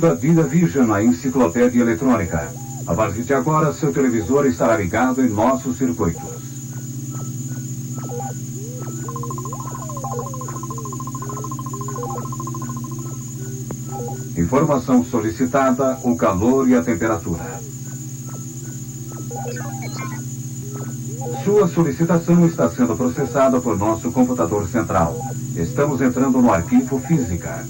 bem-vindo à DynaVision, a enciclopédia eletrônica. A partir de agora, seu televisor estará ligado em nossos circuitos. Informação solicitada, o calor e a temperatura. Sua solicitação está sendo processada por nosso computador central. Estamos entrando no arquivo Física.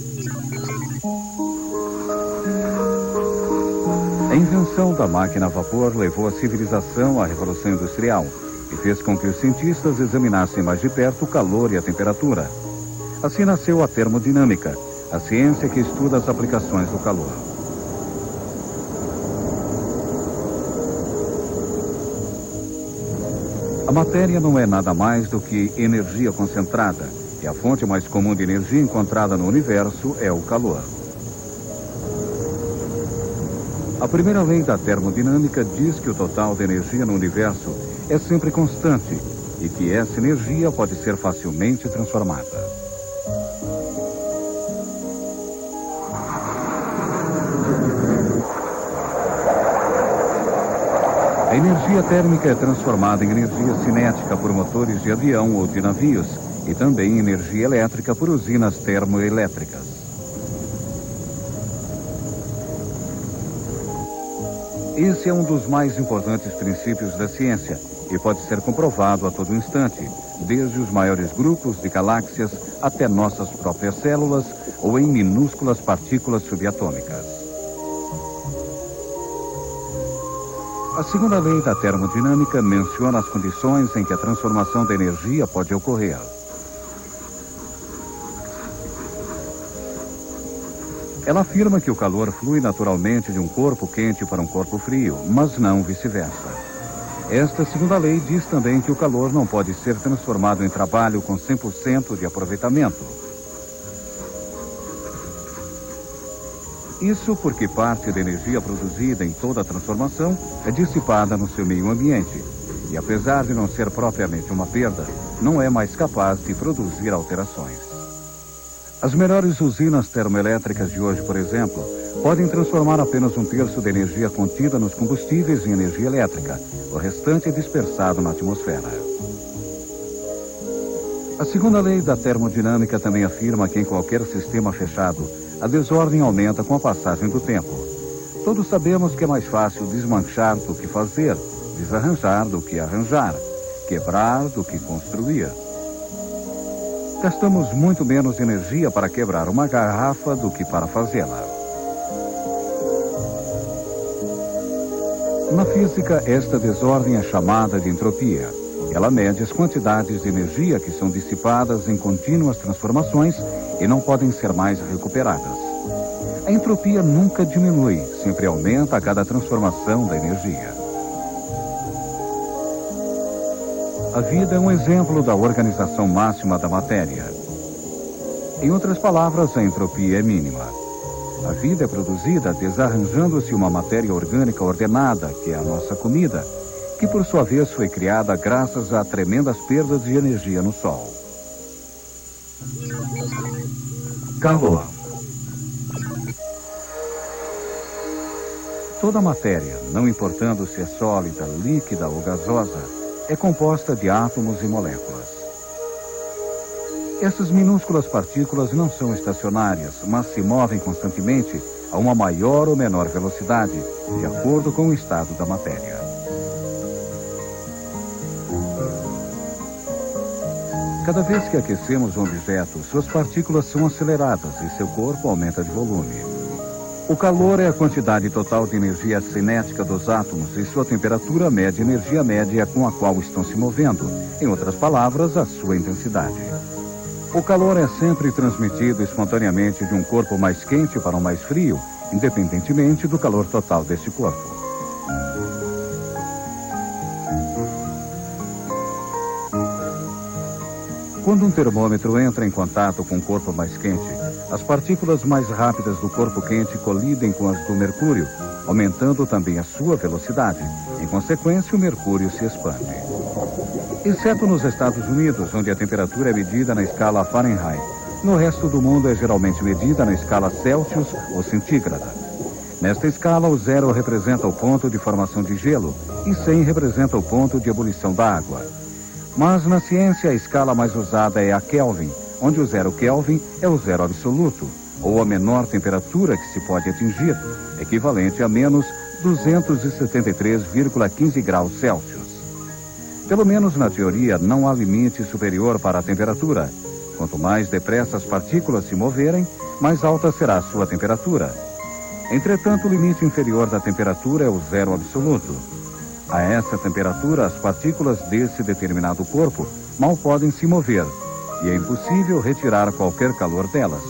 A invenção da máquina a vapor levou a civilização à Revolução Industrial e fez com que os cientistas examinassem mais de perto o calor e a temperatura. Assim nasceu a termodinâmica, a ciência que estuda as aplicações do calor. A matéria não é nada mais do que energia concentrada, e a fonte mais comum de energia encontrada no universo é o calor. A primeira lei da termodinâmica diz que o total de energia no universo é sempre constante e que essa energia pode ser facilmente transformada. A energia térmica é transformada em energia cinética por motores de avião ou de navios e também em energia elétrica por usinas termoelétricas. Esse é um dos mais importantes princípios da ciência e pode ser comprovado a todo instante, desde os maiores grupos de galáxias até nossas próprias células ou em minúsculas partículas subatômicas. A segunda lei da termodinâmica menciona as condições em que a transformação da energia pode ocorrer. Ela afirma que o calor flui naturalmente de um corpo quente para um corpo frio, mas não vice-versa. Esta segunda lei diz também que o calor não pode ser transformado em trabalho com 100% de aproveitamento. Isso porque parte da energia produzida em toda a transformação é dissipada no seu meio ambiente. E apesar de não ser propriamente uma perda, não é mais capaz de produzir alterações. As melhores usinas termoelétricas de hoje, por exemplo, podem transformar apenas 1/3 da energia contida nos combustíveis em energia elétrica. O restante é dispersado na atmosfera. A segunda lei da termodinâmica também afirma que em qualquer sistema fechado, a desordem aumenta com a passagem do tempo. Todos sabemos que é mais fácil desmanchar do que fazer, desarranjar do que arranjar, quebrar do que construir. Gastamos muito menos energia para quebrar uma garrafa do que para fazê-la. Na física, esta desordem é chamada de entropia. Ela mede as quantidades de energia que são dissipadas em contínuas transformações e não podem ser mais recuperadas. A entropia nunca diminui, sempre aumenta a cada transformação da energia. A vida é um exemplo da organização máxima da matéria. Em outras palavras, a entropia é mínima. A vida é produzida desarranjando-se uma matéria orgânica ordenada, que é a nossa comida, que por sua vez foi criada graças a tremendas perdas de energia no Sol. Calor. Toda matéria, não importando se é sólida, líquida ou gasosa, é composta de átomos e moléculas. Essas minúsculas partículas não são estacionárias, mas se movem constantemente a uma maior ou menor velocidade, de acordo com o estado da matéria. Cada vez que aquecemos um objeto, suas partículas são aceleradas e seu corpo aumenta de volume. O calor é a quantidade total de energia cinética dos átomos e sua temperatura mede a energia média com a qual estão se movendo, em outras palavras, a sua intensidade. O calor é sempre transmitido espontaneamente de um corpo mais quente para um mais frio, independentemente do calor total desse corpo. Quando um termômetro entra em contato com um corpo mais quente, as partículas mais rápidas do corpo quente colidem com as do mercúrio, aumentando também a sua velocidade. Em consequência, o mercúrio se expande. Exceto nos Estados Unidos, onde a temperatura é medida na escala Fahrenheit. No resto do mundo é geralmente medida na escala Celsius ou centígrada. Nesta escala, o 0 representa o ponto de formação de gelo e 100 representa o ponto de ebulição da água. Mas na ciência, a escala mais usada é a Kelvin, onde o 0 Kelvin é o zero absoluto, ou a menor temperatura que se pode atingir, equivalente a menos 273,15 graus Celsius. Pelo menos na teoria, não há limite superior para a temperatura. Quanto mais depressa as partículas se moverem, mais alta será a sua temperatura. Entretanto, o limite inferior da temperatura é o zero absoluto. A essa temperatura, as partículas desse determinado corpo mal podem se mover, e é impossível retirar qualquer calor delas.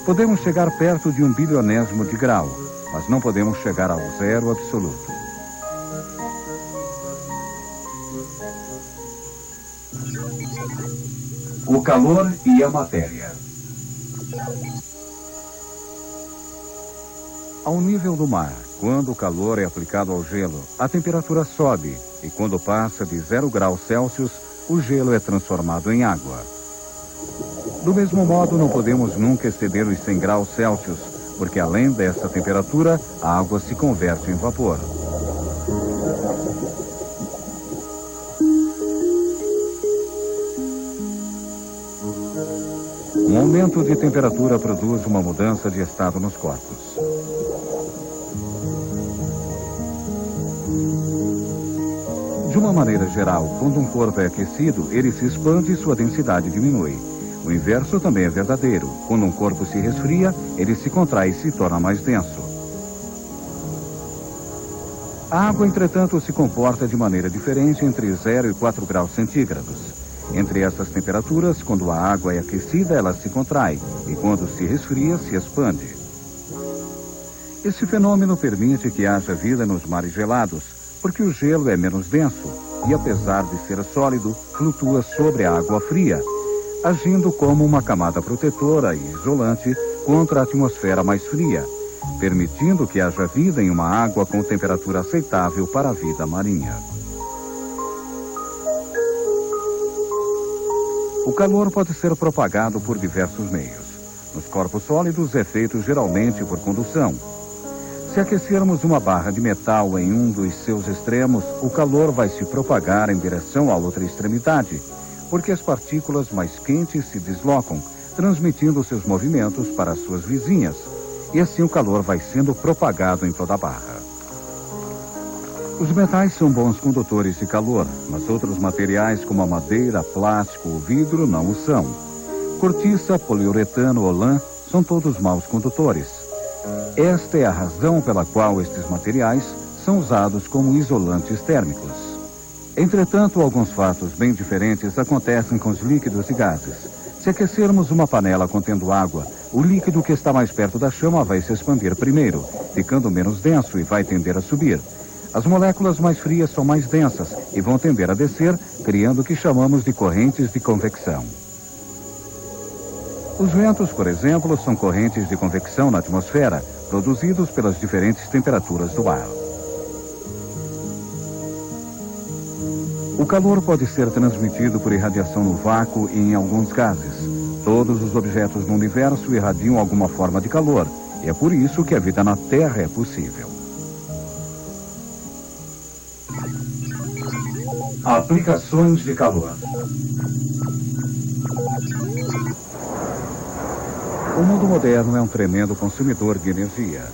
Podemos chegar perto de 1 bilionésimo de grau, mas não podemos chegar ao zero absoluto. O calor e a matéria. Ao nível do mar, quando o calor é aplicado ao gelo, a temperatura sobe e quando passa de 0 graus Celsius, o gelo é transformado em água. Do mesmo modo, não podemos nunca exceder os 100 graus Celsius, porque além dessa temperatura, a água se converte em vapor. Um aumento de temperatura produz uma mudança de estado nos corpos. De uma maneira geral, quando um corpo é aquecido, ele se expande e sua densidade diminui. O inverso também é verdadeiro. Quando um corpo se resfria, ele se contrai e se torna mais denso. A água, entretanto, se comporta de maneira diferente entre 0 e 4 graus centígrados. Entre essas temperaturas, quando a água é aquecida, ela se contrai, e quando se resfria, se expande. Esse fenômeno permite que haja vida nos mares gelados, porque o gelo é menos denso e, apesar de ser sólido, flutua sobre a água fria, agindo como uma camada protetora e isolante contra a atmosfera mais fria, permitindo que haja vida em uma água com temperatura aceitável para a vida marinha. O calor pode ser propagado por diversos meios. Nos corpos sólidos é feito geralmente por condução. Se aquecermos uma barra de metal em um dos seus extremos, o calor vai se propagar em direção à outra extremidade, porque as partículas mais quentes se deslocam, transmitindo seus movimentos para as suas vizinhas, e assim o calor vai sendo propagado em toda a barra. Os metais são bons condutores de calor, mas outros materiais como a madeira, plástico ou vidro não o são. Cortiça, poliuretano ou lã são todos maus condutores. Esta é a razão pela qual estes materiais são usados como isolantes térmicos. Entretanto, alguns fatos bem diferentes acontecem com os líquidos e gases. Se aquecermos uma panela contendo água, o líquido que está mais perto da chama vai se expandir primeiro, ficando menos denso e vai tender a subir. As moléculas mais frias são mais densas e vão tender a descer, criando o que chamamos de correntes de convecção. Os ventos, por exemplo, são correntes de convecção na atmosfera, produzidos pelas diferentes temperaturas do ar. O calor pode ser transmitido por irradiação no vácuo e em alguns gases. Todos os objetos no universo irradiam alguma forma de calor, e é por isso que a vida na Terra é possível. Aplicações de calor. O mundo moderno é um tremendo consumidor de energia.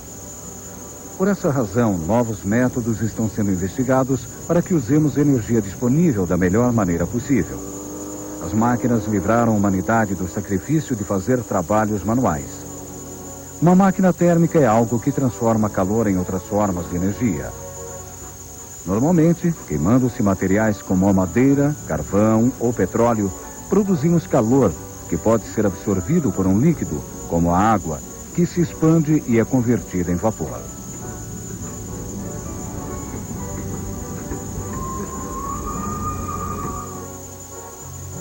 Por essa razão, novos métodos estão sendo investigados para que usemos energia disponível da melhor maneira possível. As máquinas livraram a humanidade do sacrifício de fazer trabalhos manuais. Uma máquina térmica é algo que transforma calor em outras formas de energia. Normalmente, queimando-se materiais como a madeira, carvão ou petróleo, produzimos calor que pode ser absorvido por um líquido, como a água, que se expande e é convertida em vapor.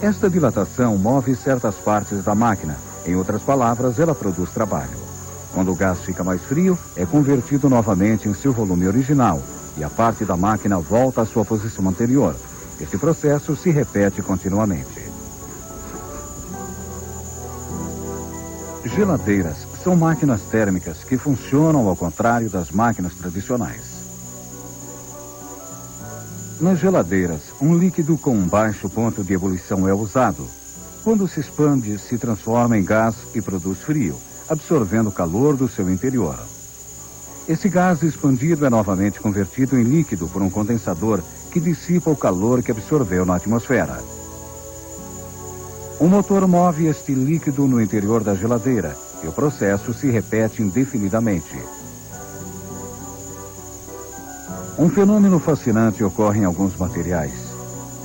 Esta dilatação move certas partes da máquina. Em outras palavras, ela produz trabalho. Quando o gás fica mais frio, é convertido novamente em seu volume original, e a parte da máquina volta à sua posição anterior. Este processo se repete continuamente. Geladeiras são máquinas térmicas que funcionam ao contrário das máquinas tradicionais. Nas geladeiras, um líquido com um baixo ponto de ebulição é usado. Quando se expande, se transforma em gás e produz frio, absorvendo o calor do seu interior. Esse gás expandido é novamente convertido em líquido por um condensador que dissipa o calor que absorveu na atmosfera. Um motor move este líquido no interior da geladeira e o processo se repete indefinidamente. Um fenômeno fascinante ocorre em alguns materiais.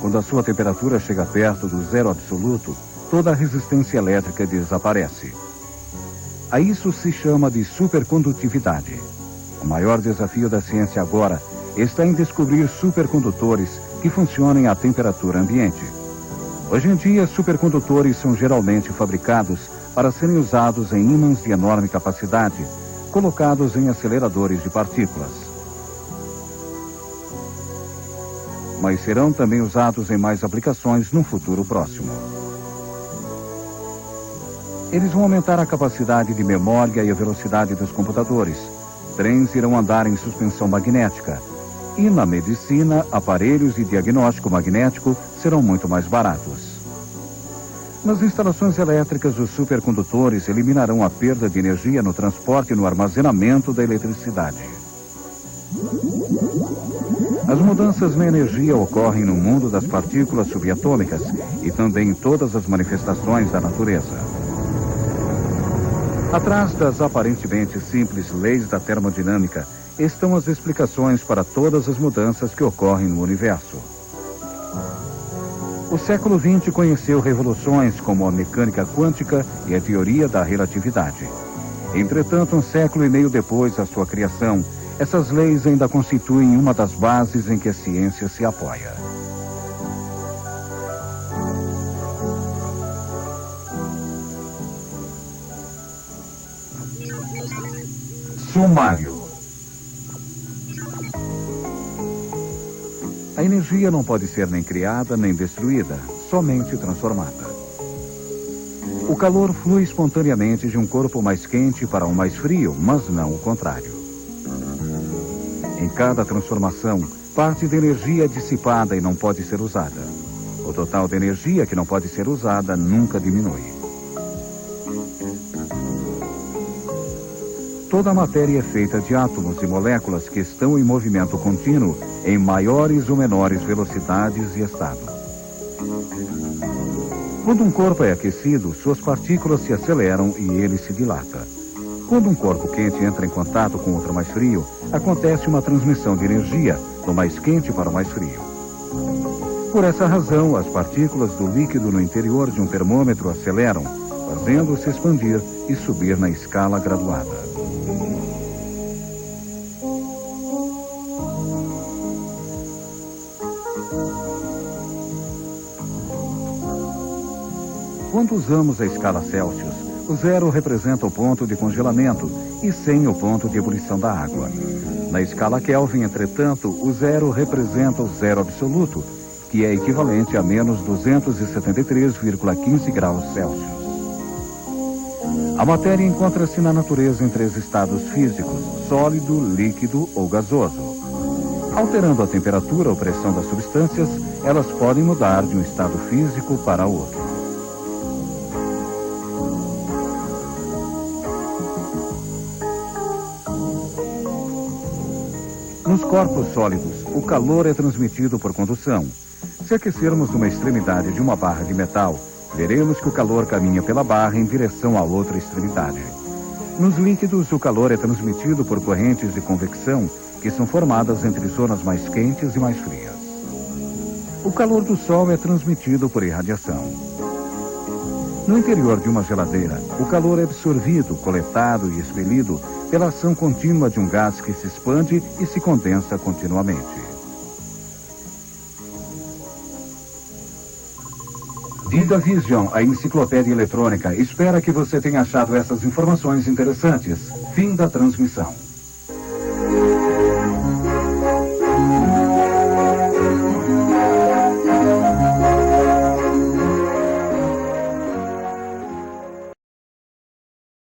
Quando a sua temperatura chega perto do zero absoluto, toda a resistência elétrica desaparece. A isso se chama de supercondutividade. O maior desafio da ciência agora está em descobrir supercondutores que funcionem à temperatura ambiente. Hoje em dia, supercondutores são geralmente fabricados para serem usados em ímãs de enorme capacidade, colocados em aceleradores de partículas. Mas serão também usados em mais aplicações num futuro próximo. Eles vão aumentar a capacidade de memória e a velocidade dos computadores. Trens irão andar em suspensão magnética. E na medicina, aparelhos de diagnóstico magnético serão muito mais baratos. Nas instalações elétricas, os supercondutores eliminarão a perda de energia no transporte e no armazenamento da eletricidade. As mudanças na energia ocorrem no mundo das partículas subatômicas e também em todas as manifestações da natureza. Atrás das aparentemente simples leis da termodinâmica estão as explicações para todas as mudanças que ocorrem no universo. O século XX conheceu revoluções como a mecânica quântica e a teoria da relatividade. Entretanto, um século e meio depois da sua criação, essas leis ainda constituem uma das bases em que a ciência se apoia. Sumário. A energia não pode ser nem criada nem destruída, somente transformada. O calor flui espontaneamente de um corpo mais quente para um mais frio, mas não o contrário. Em cada transformação, parte da energia é dissipada e não pode ser usada. O total de energia que não pode ser usada nunca diminui. Toda a matéria é feita de átomos e moléculas que estão em movimento contínuo em maiores ou menores velocidades e estado. Quando um corpo é aquecido, suas partículas se aceleram e ele se dilata. Quando um corpo quente entra em contato com outro mais frio, acontece uma transmissão de energia do mais quente para o mais frio. Por essa razão, as partículas do líquido no interior de um termômetro aceleram, fazendo-se expandir e subir na escala graduada. Quando usamos a escala Celsius, o 0 representa o ponto de congelamento e 100 o ponto de ebulição da água. Na escala Kelvin, entretanto, o 0 representa o zero absoluto, que é equivalente a menos 273,15 graus Celsius. A matéria encontra-se na natureza em três estados físicos: sólido, líquido ou gasoso. Alterando a temperatura ou pressão das substâncias, elas podem mudar de um estado físico para outro. Nos corpos sólidos, o calor é transmitido por condução. Se aquecermos uma extremidade de uma barra de metal, veremos que o calor caminha pela barra em direção à outra extremidade. Nos líquidos, o calor é transmitido por correntes de convecção, que são formadas entre zonas mais quentes e mais frias. O calor do Sol é transmitido por irradiação. No interior de uma geladeira, o calor é absorvido, coletado e expelido pela ação contínua de um gás que se expande e se condensa continuamente. Vida Vision, a enciclopédia eletrônica, espera que você tenha achado essas informações interessantes. Fim da transmissão.